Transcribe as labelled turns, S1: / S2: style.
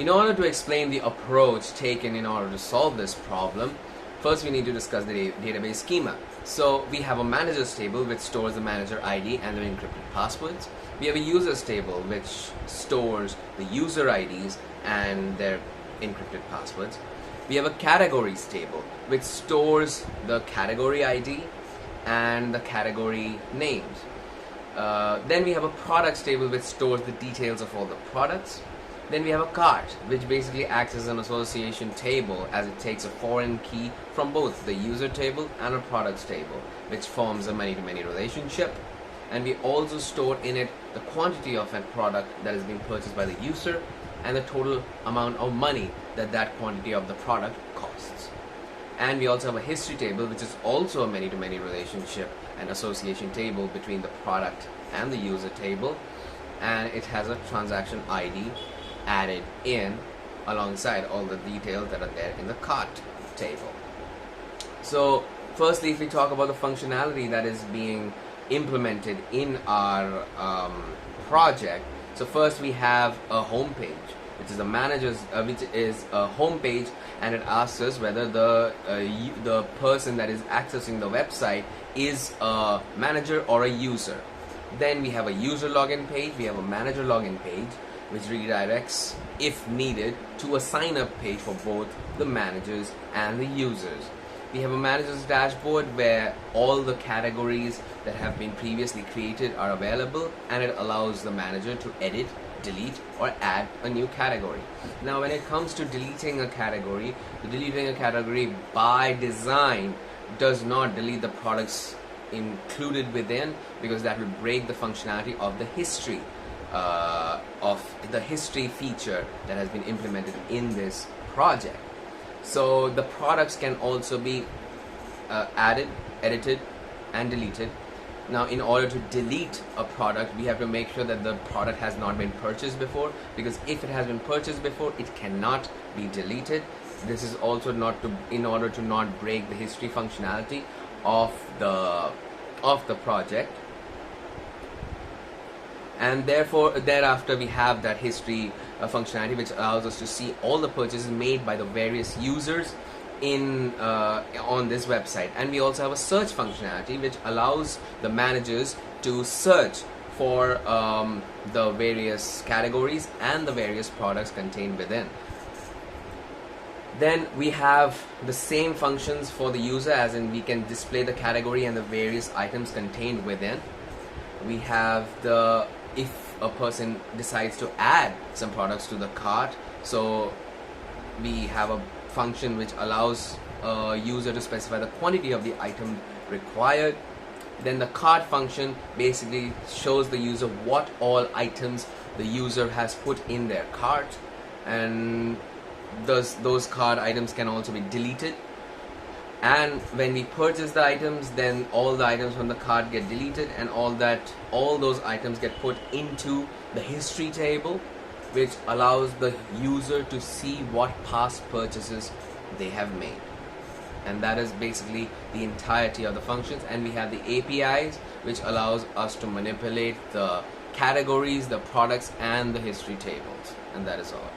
S1: In order to explain the approach taken in order to solve this problem, first we need to discuss the database schema. So we have a managers table which stores the manager ID and their encrypted passwords. We have a users table which stores the user IDs and their encrypted passwords. We have a categories table which stores the category ID and the category names. Then we have a products table which stores the details of all the products. Then we have a cart, which basically acts as an association table, as it takes a foreign key from both the user table and a products table, which forms a many-to-many relationship. And we also store in it the quantity of a product that is being purchased by the user and the total amount of money that that quantity of the product costs. And we also have a history table, which is also a many-to-many relationship and association table between the product and the user table, and it has a transaction ID added in alongside all the details that are there in the cart table. So firstly, if we talk about the functionality that is being implemented in our project, so first we have a home page, which is a manager's, which is a home page, and it asks us whether the person that is accessing the website is a manager or a user. Then we have a user login page, we have a manager login page, which redirects, if needed, to a sign-up page for both the managers and the users. We have a manager's dashboard where all the categories that have been previously created are available, and it allows the manager to edit, delete, or add a new category. Now when it comes to deleting a category, deleting a category by design does not delete the products included within, because that will break the functionality of the history feature that has been implemented in this project. So the products can also be added, edited, and deleted. Now in order to delete a product, we have to make sure that the product has not been purchased before, because if it has been purchased before, it cannot be deleted. This is also in order to not break the history functionality of the project. And therefore, thereafter we have that history functionality, which allows us to see all the purchases made by the various users on this website. And we also have a search functionality, which allows the managers to search for the various categories and the various products contained within. Then we have the same functions for the user, as in we can display the category and the various items contained within. We have if a person decides to add some products to the cart, so we have a function which allows a user to specify the quantity of the item required. Then the cart function basically shows the user what all items the user has put in their cart, and those cart items can also be deleted. And when we purchase the items, then all the items from the cart get deleted, and all those items get put into the history table, which allows the user to see what past purchases they have made. And that is basically the entirety of the functions. And we have the APIs, which allows us to manipulate the categories, the products, and the history tables. And that is all.